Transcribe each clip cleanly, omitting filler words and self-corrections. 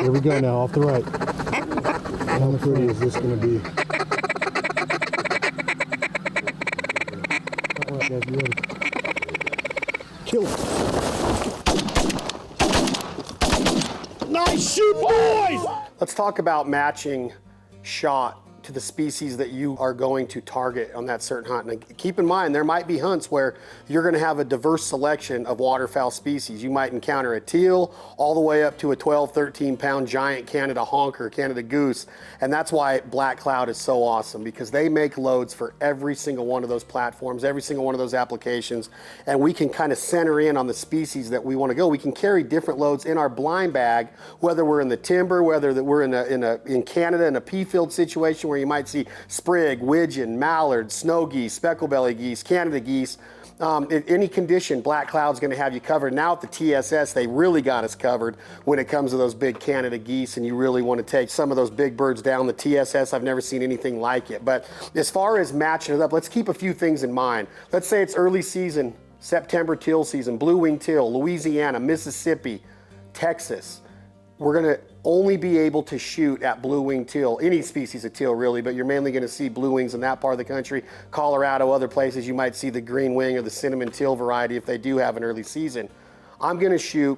Here we go now, off the right. How pretty is this going to be? All right, guys, you ready? Kill him. Nice shoot, boys! Let's talk about matching shot to the species that you are going to target on that certain hunt. And keep in mind, there might be hunts where you're going to have a diverse selection of waterfowl species. You might encounter a teal all the way up to a 12, 13 pound giant Canada honker, Canada goose. And that's why Black Cloud is so awesome, because they make loads for every single one of those platforms, every single one of those applications. And we can kind of center in on the species that we want to go. We can carry different loads in our blind bag, whether we're in the timber, whether that we're in Canada in a pea field situation where you might see sprig, widgeon, mallard, snow geese, speckled-belly geese, Canada geese. In any condition, Black Cloud's going to have you covered. Now at the TSS, they really got us covered when it comes to those big Canada geese, and you really want to take some of those big birds down. The TSS, I've never seen anything like it. But as far as matching it up, let's keep a few things in mind. Let's say it's early season, September teal season, blue-winged teal, Louisiana, Mississippi, Texas. We're going to only be able to shoot at blue-winged teal, any species of teal really, but you're mainly going to see blue wings in that part of the country. Colorado, other places, you might see the green wing or the cinnamon teal variety if they do have an early season. I'm going to shoot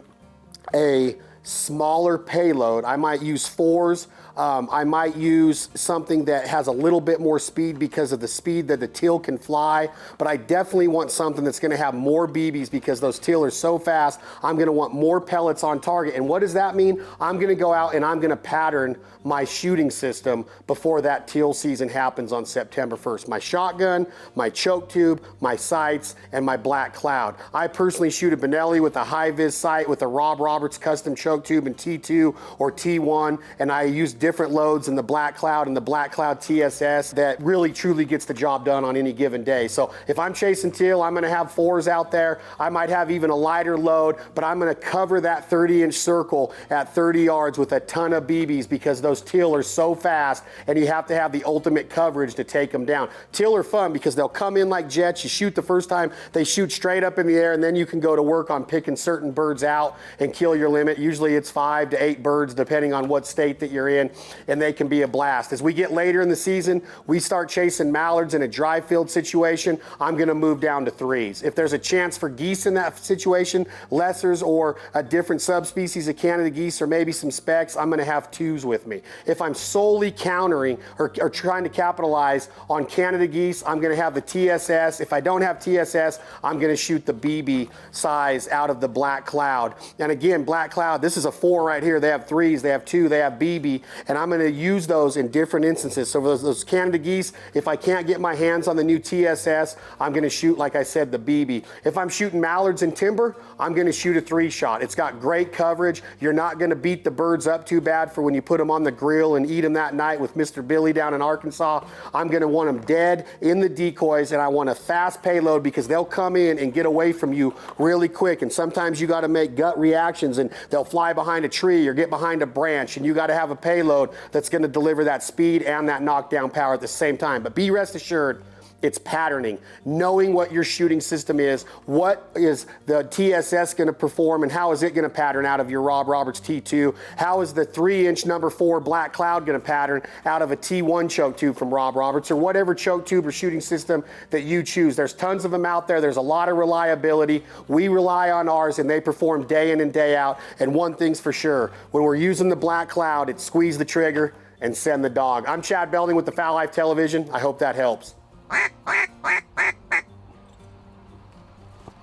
a smaller payload. I might use 4s. I might use something that has a little bit more speed because of the speed that the teal can fly, but I definitely want something that's going to have more BBs because those teal are so fast. I'm going to want more pellets on target. And what does that mean? I'm going to go out and I'm going to pattern my shooting system before that teal season happens on September 1st. My shotgun, my choke tube, my sights, and my Black Cloud. I personally shoot a Benelli with a high-vis sight with a Rob Roberts custom choke tube in T2 or T1, and I use different loads in the Black Cloud and the Black Cloud TSS that really truly gets the job done on any given day. So if I'm chasing teal, I'm going to have 4s out there. I might have even a lighter load, but I'm going to cover that 30-inch circle at 30 yards with a ton of BBs because those teal are so fast, and you have to have the ultimate coverage to take them down. Teal are fun because they'll come in like jets. You shoot the first time, they shoot straight up in the air, and then you can go to work on picking certain birds out and kill your limit. Usually it's 5 to 8 birds depending on what state that you're in, and they can be a blast. As we get later in the season, we start chasing mallards in a dry field situation. I'm going to move down to 3s. If there's a chance for geese in that situation, lessers or a different subspecies of Canada geese or maybe some specks, I'm going to have 2s with me. If I'm solely countering or trying to capitalize on Canada geese, I'm going to have the TSS. If I don't have TSS, I'm going to shoot the BB size out of the Black Cloud. And again, Black Cloud, this is a 4 right here. They have 3s, they have 2, they have BB, and I'm going to use those in different instances. So for those Canada geese, if I can't get my hands on the new TSS, I'm going to shoot, like I said, the BB. If I'm shooting mallards in timber, I'm going to shoot a 3-shot. It's got great coverage. You're not going to beat the birds up too bad for when you put them on the grill and eat them that night with Mr. Billy down in Arkansas. I'm going to want them dead in the decoys, and I want a fast payload because they'll come in and get away from you really quick, and sometimes you got to make gut reactions and they'll fly behind a tree or get behind a branch, and you got to have a payload that's going to deliver that speed and that knockdown power at the same time. But be rest assured, it's patterning, knowing what your shooting system is, what is the TSS going to perform, and how is it going to pattern out of your Rob Roberts T2? How is the 3-inch number 4 Black Cloud going to pattern out of a T1 choke tube from Rob Roberts, or whatever choke tube or shooting system that you choose? There's tons of them out there. There's a lot of reliability. We rely on ours, and they perform day in and day out. And one thing's for sure, when we're using the Black Cloud, it's squeeze the trigger and send the dog. I'm Chad Belding with the Fowl Life Television. I hope that helps.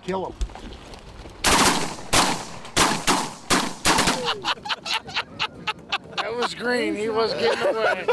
Kill him. That was green. He was getting away.